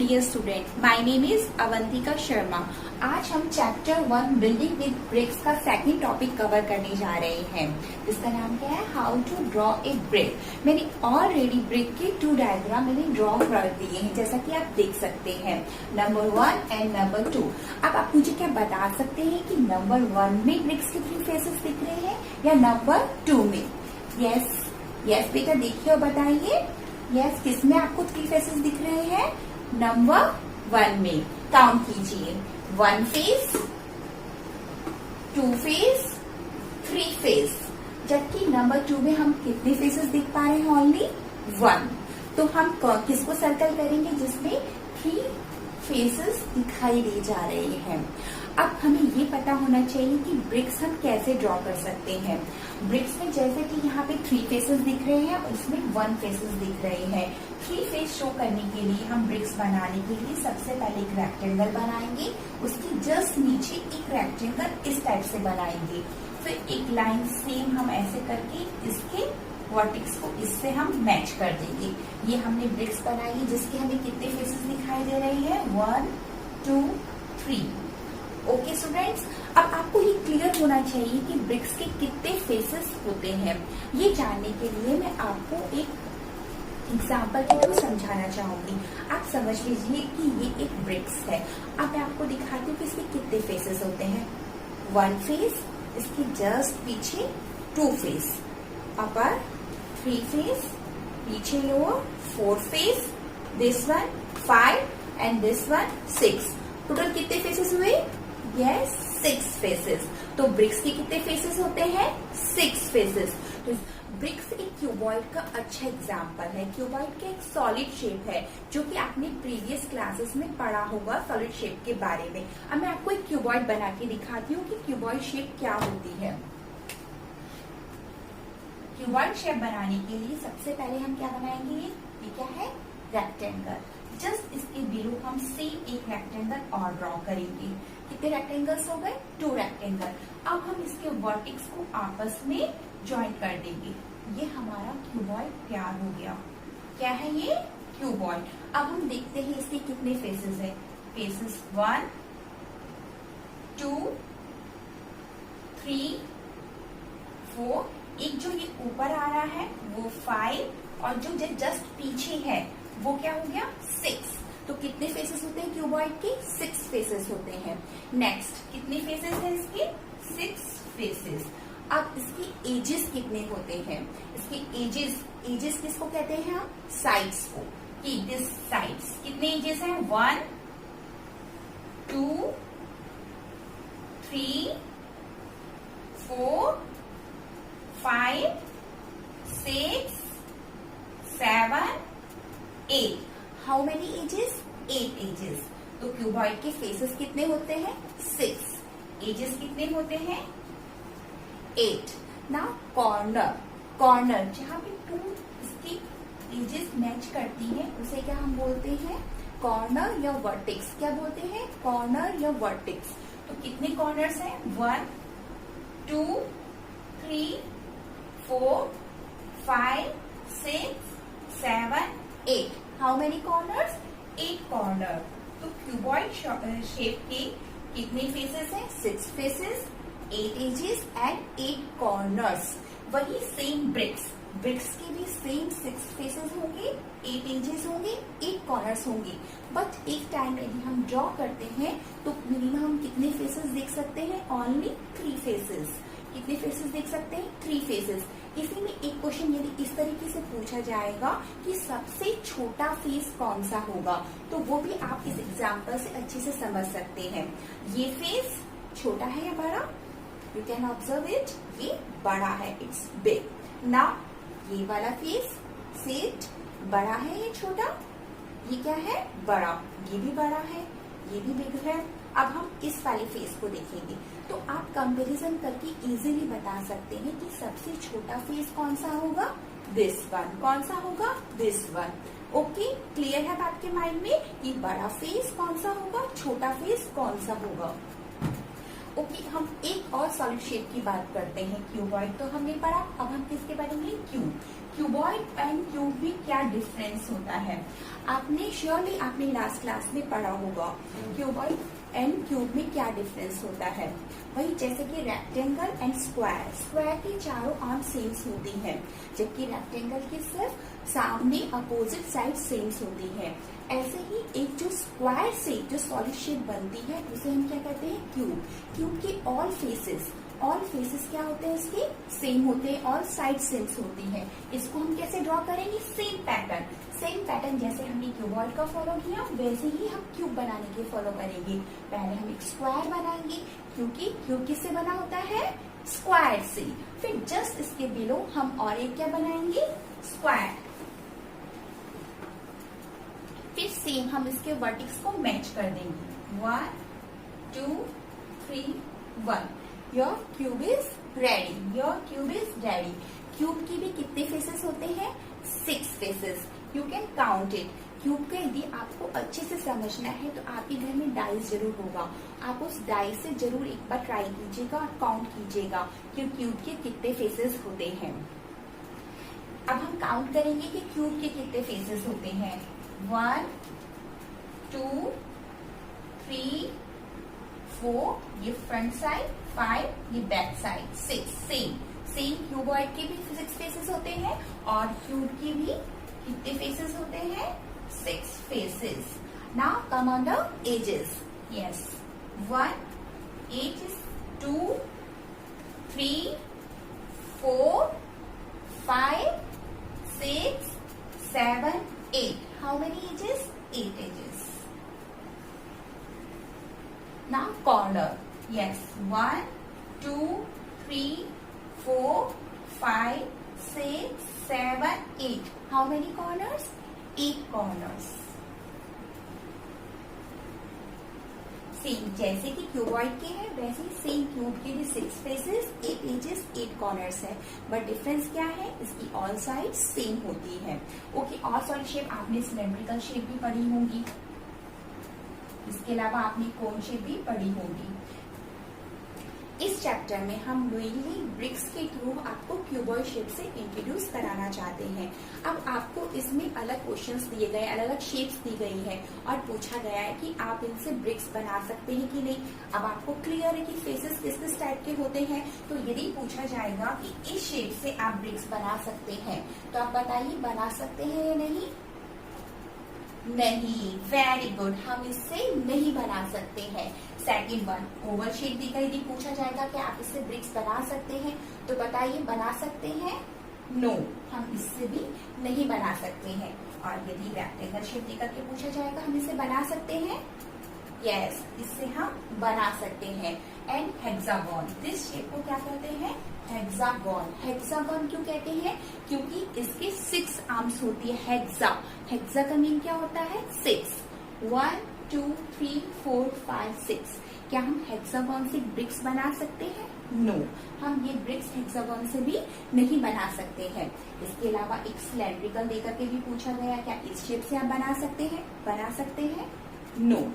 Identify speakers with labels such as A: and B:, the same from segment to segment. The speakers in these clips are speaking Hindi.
A: dear student, my name is Avantika Sharma. आज हम चैप्टर 1 बिल्डिंग विद ब्रिक्स का सेकंड टॉपिक कवर करने जा रहे हैं, जिसका नाम क्या है how to draw a brick. मैंने ऑलरेडी ब्रिक के 2 डायग्राम मैंने ड्रॉ कर दिए हैं, जैसा कि आप देख सकते हैं, नंबर 1 एंड नंबर 2। अब आप मुझे क्या बता सकते हैं कि नंबर 1 में ब्रिक्स के 3 फेसेस दिख रहे हैं या नंबर 2 में? यस बेटा, देखिए और बताइए। यस, किसमें आपको 3 फेसेस दिख रहे हैं? नंबर 1 में। काउंट कीजिए, 1 फेस, 2 फेस, 3 फेस। जबकि नंबर 2 में हम कितने फेसेस देख पा रहे हैं? ओनली 1। तो हम किसको सर्कल करेंगे जिसमें 3 फेसेस दिखाई दे जा रहे हैं। अब हमें ये पता होना चाहिए कि ब्रिक्स हम कैसे ड्रॉ कर सकते हैं। ब्रिक्स में जैसे कि यहाँ पे 3 फेसेस दिख रहे हैं और इसमें 1 फेसेस दिख रहे हैं। 3 फेस शो करने के लिए हम ब्रिक्स बनाने के लिए सबसे पहले एक रेक्टेंगल बनाएंगे, उसके जस्ट नीचे एक रेक्टेंगल इस टाइप से बनाएंगे, फिर एक लाइन सेम हम ऐसे करके इसके वर्टेक्स को इससे हम मैच कर देंगे। ये हमने ब्रिक्स बनाई है जिसके हमें कितने फेसेस दिखाई दे रहे हैं? 1 2 3। ओके स्टूडेंट्स, अब आपको ये क्लियर होना चाहिए कि ब्रिक्स के कितने फेसेस होते हैं। ये जानने के लिए मैं आपको एक एग्जाम्पल के थ्रू समझाना चाहूंगी। आप समझ लीजिए कि ये एक ब्रिक्स है। अब मैं आपको दिखाती हूँ कि इसके कितने फेसेस होते हैं। 1 फेस, इसके जस्ट पीछे 2 फेस, अपर 3 फेस, पीछे lower 4 face, this one 5 and this one 6। Total कितने फेसेस हुए? Yes, 6 faces. तो ब्रिक्स के कितने फेसेस होते हैं? 6 फेसेस। तो ब्रिक्स एक क्यूबॉइड का अच्छा एग्जाम्पल है। क्यूबॉइड का एक सॉलिड शेप है जो कि आपने प्रीवियस क्लासेस में पढ़ा होगा सॉलिड शेप के बारे में। अब मैं आपको एक क्यूबॉइड बना के दिखाती हूँ कि क्यूबॉइड शेप क्या होती है। क्यूबॉइड शेप बनाने के लिए सबसे पहले हम क्या बनाएंगे? ये क्या है? रेक्टेंगल। जस्ट इसके बिलो हम सेम एक रेक्टेंगल और ड्रॉ करेंगे। कितने रेक्टेंगल्स हो गए? 2 रेक्टेंगल। अब हम इसके वर्टेक्स को आपस में ज्वाइन कर देंगे। ये हमारा क्यूबॉइड तैयार हो गया। क्या है ये? क्यूबॉइड। अब हम देखते हैं इसके कितने फेसेस है। फेसेस 1 2 3 4। एक जो ये ऊपर आ रहा है वो 5 और जो जस्ट पीछे है वो क्या हो गया? 6। तो कितने फेसेस होते हैं क्यूबॉइड के? 6 फेसेस होते हैं। नेक्स्ट, कितने फेसेस हैं इसके? 6 फेसेस। अब इसकी एजेस कितने होते हैं? इसके एजेस किसको कहते हैं हम? साइड्स को। कि दिस साइड्स कितने एजेस हैं? 1 2 3 4 5 6 7 8। How many edges? 8 एजेस। तो क्यूबॉइड के फेसेस कितने होते हैं? 6। एजेस कितने होते हैं? 8। नाउ कॉर्नर जहाँ पे 2 इसकी एजेस मैच करती है उसे क्या हम बोलते हैं? कॉर्नर या वर्टेक्स। क्या बोलते हैं? कॉर्नर या वर्टेक्स। तो कितने कॉर्नर्स हैं? 1 2 3 4 5 6 7 8। How many corners? 8 कॉर्नर। तो क्यूबॉइड शेप के कितने फेसेस हैं? 6 फेसेस, 8 एजेस एंड 8 कॉर्नर्स। वही सेम ब्रिक्स के भी सेम 6 फेसेस होंगे, 8 एजेस होंगे, 8 कॉर्नर्स होंगे। बट एक टाइम यदि हम ड्रॉ करते हैं तो मिनिमम हम कितने फेसेस देख सकते हैं? Only 3 faces. कितने फेसेस देख सकते हैं? 3 फेसेस। इसी में एक क्वेश्चन यदि इस तरीके से पूछा जाएगा कि सबसे छोटा फेस कौन सा होगा, तो वो भी आप इस एग्जाम्पल से अच्छे से समझ सकते हैं। ये फेस छोटा है या बड़ा? यू कैन ऑब्जर्व इट, ये बड़ा है, इट्स बिग। नाउ ये वाला फेस सेट बड़ा है या छोटा? ये क्या है? बड़ा। ये भी बड़ा है, ये भी बिग है। अब हम इस वाले फेस को देखेंगे तो आप कंपैरिजन करके इजीली बता सकते हैं कि सबसे छोटा फेस कौन सा होगा? This one. कौन सा होगा? This one. ओके, क्लियर है आपके माइंड में कि बड़ा फेस कौन सा होगा, छोटा फेस कौन सा होगा। ओके, हम एक और सॉलिड शेप की बात करते हैं। क्यूबॉइड तो हमने पढ़ा, अब हम किसके पढ़ेंगे? क्यूब। क्यूबॉइड एंड क्यूब में क्या डिफरेंस होता है? आपने श्योरली आपने लास्ट क्लास में पढ़ा होगा क्यूबॉइड एंड क्यूब में क्या डिफरेंस होता है। वही जैसे कि रेक्टेंगल एंड स्क्वायर, स्क्वायर की चारों आर्म सेम्स होती है, जबकि रेक्टेंगल की सिर्फ सामने अपोजिट साइड सेम्स होती है। ऐसे ही एक जो स्क्वायर से जो सॉलिड शेप बनती है उसे हम क्या कहते हैं? क्यूब। क्यूब के ऑल फेसेस क्या होते हैं? इसके सेम होते हैं, ऑल साइड सेम्स होती है। इसको हम कैसे ड्रॉ करेंगे? सेम पैटर्न जैसे हमने क्यूबॉइड का फॉलो किया वैसे ही हम क्यूब बनाने के फॉलो करेंगे। पहले हम एक स्क्वायर बनाएंगे, क्योंकि क्यूब किससे बना होता है? स्क्वायर से। फिर जस्ट इसके बिलो हम और एक क्या बनाएंगे? स्क्वायर। फिर सेम हम इसके वर्टिक्स को मैच कर देंगे। 1 2 3 1। Your cube is ready. Cube की भी कितने फेसेस होते हैं? 6 faces. You can count it. Cube का यदि आपको अच्छे से समझना है तो आपके घर में डाइस जरूर होगा, आप उस डाइस से जरूर एक बार ट्राई कीजिएगा और काउंट कीजिएगा कि क्यूब के कितने फेसेस होते हैं। अब हम काउंट करेंगे कि क्यूब के कितने फेसेस होते हैं। 1 2 3 4, ये फ्रंट साइड, 5 ये बैक साइड, 6 सेम क्यूबॉइड के भी 6 फेसेस होते हैं और क्यूब की भी कितने फेसेस होते हैं? 6 faces. Now come on the edges. Yes, 1 edge 2 3 4 5 6 7 8. How many edges? 8 edges. Now corner. Yes, 1 2 3 4 5 6 7 8. How many corners? 8 corners. Same जैसे कि क्यूबॉइड के हैं वैसे ही सेम क्यूब के भी 6 फेसेस, 8 एजेस, 8 कॉर्नर्स है। बट डिफरेंस क्या है? इसकी ऑल साइड सेम होती है। ओके, और सॉलिड शेप आपने सिलेंड्रिकल शेप भी पढ़ी होंगी, इसके अलावा आपने कोन शेप भी पढ़ी होगी। इस चैप्टर में हम मेनली ब्रिक्स के थ्रू आपको क्यूबॉइड शेप से इंट्रोड्यूस कराना चाहते हैं। अब आपको इसमें अलग क्वेश्चंस दिए गए, अलग अलग शेप्स दी गई है और पूछा गया है कि आप इनसे ब्रिक्स बना सकते हैं कि नहीं। अब आपको क्लियर है कि फेसेस किस किस टाइप के होते हैं, तो यदि पूछा जाएगा कि इस शेप से आप ब्रिक्स बना सकते हैं तो आप बताइए बना सकते हैं या नहीं? नहीं। वेरी गुड, हम इससे नहीं बना सकते हैं। सेकंड वन, ओवल शेप दी गई, पूछा जाएगा कि आप इससे ब्रिक्स बना सकते हैं तो बताइए बना सकते हैं? नो, हम इससे भी नहीं बना सकते हैं। और यदि रेक्टेंगल शेप दी करके पूछा जाएगा हम इसे बना सकते हैं? यस, इससे हम बना सकते हैं। एंड हेक्सागोन, दिस शेप को क्या कहते हैं? हेक्सागोन। हेक्सागोन क्यों कहते हैं? क्योंकि इसके 6 आर्म्स होती है। हेक्सा का मीन क्या होता है? 6। 1 2 3 4 5 6। क्या हम हेक्सागोन से ब्रिक्स बना सकते हैं? नो, हम ये ब्रिक्स हेक्सागोन से भी नहीं बना सकते हैं। इसके अलावा एक सिलेंड्रिकल देकर के भी पूछा गया, क्या इस शेप से आप बना सकते हैं? बना सकते हैं? No.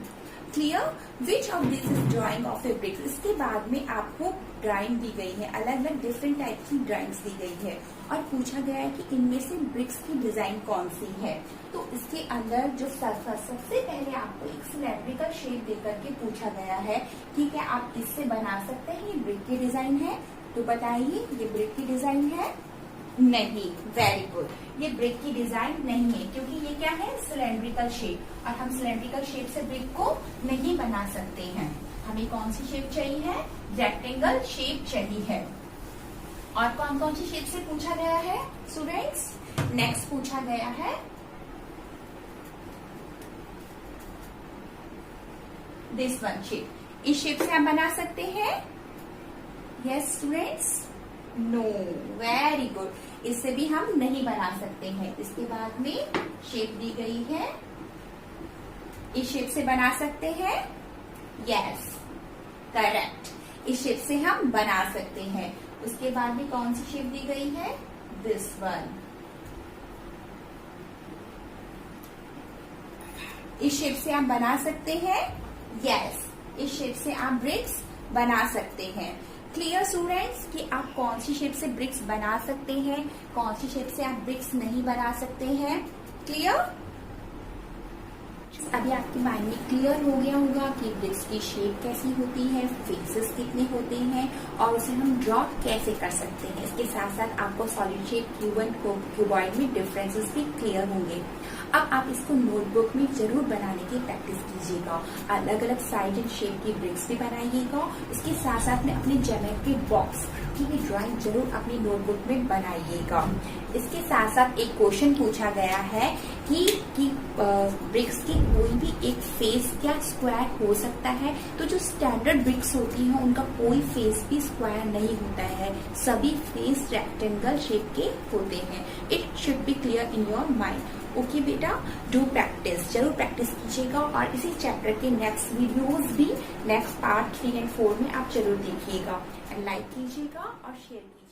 A: Clear? Which of this is drawing of a bricks. इसके बाद में आपको ड्राइंग दी गई है, अलग अलग डिफरेंट टाइप की ड्राइंग्स दी गई है और पूछा गया है कि इनमें से ब्रिक्स की डिजाइन कौन सी है। तो इसके अंदर जो सबसे पहले आपको एक सिलेंड्रिकल शेप देकर के पूछा गया है कि क्या आप इससे बना सकते हैं? ये ब्रिक की डिजाइन है, तो बताइए ये ब्रिक की डिजाइन है? नहीं। वेरी गुड, ये ब्रिक की डिजाइन नहीं है क्योंकि ये क्या है? सिलेंड्रिकल शेप, और हम सिलेंड्रिकल शेप से ब्रिक को नहीं बना सकते हैं। हमें कौन सी शेप चाहिए है? रेक्टेंगल शेप चाहिए है। और कौन कौन सी शेप से पूछा गया है स्टूडेंट्स? नेक्स्ट पूछा गया है दिस वन शेप। इस शेप से आप बना सकते हैं? Yes students? No. Very good, इससे भी हम नहीं बना सकते हैं। इसके बाद में शेप दी गई है, इस शेप से बना सकते हैं? यस, करेक्ट, इस शेप से हम बना सकते हैं। उसके बाद में कौन सी शेप दी गई है? This one. इस शेप से आप बना सकते हैं? यस, इस शेप से आप ब्रिक्स बना सकते हैं। क्लियर स्टूडेंट्स कि आप कौन सी शेप से ब्रिक्स बना सकते हैं, कौन सी शेप से आप ब्रिक्स नहीं बना सकते हैं। क्लियर? अभी आपके माइंड में क्लियर हो गया होगा कि ब्रिक्स की शेप कैसी होती है, फेसेस कितने होते हैं और उसे हम ड्रॉ कैसे कर सकते हैं। इसके साथ साथ आपको solid shape, cube and cuboid में डिफरेंसेस भी क्लियर होंगे। अब आप इसको नोटबुक में जरूर बनाने की प्रैक्टिस कीजिएगा। अलग अलग साइज एंड शेप की ब्रिक्स भी बनाइएगा। इसके साथ साथ में अपने ज्योमेट्री बॉक्स की भी ड्राइंग जरूर अपनी नोटबुक में बनाइएगा। इसके साथ साथ एक क्वेश्चन पूछा गया है कि ब्रिक्स की कोई भी एक फेस क्या स्क्वायर हो सकता है। तो जो स्टैंडर्ड ब्रिक्स होती हैं उनका कोई फेस भी स्क्वायर नहीं होता है, सभी फेस रेक्टेंगल शेप के होते हैं। It should be clear in your mind. Okay बेटा, डू प्रैक्टिस, जरूर प्रैक्टिस कीजिएगा और इसी चैप्टर के नेक्स्ट वीडियोस भी नेक्स्ट पार्ट 3 एंड 4 में आप जरूर देखिएगा। एंड लाइक कीजिएगा और शेयर कीजिएगा।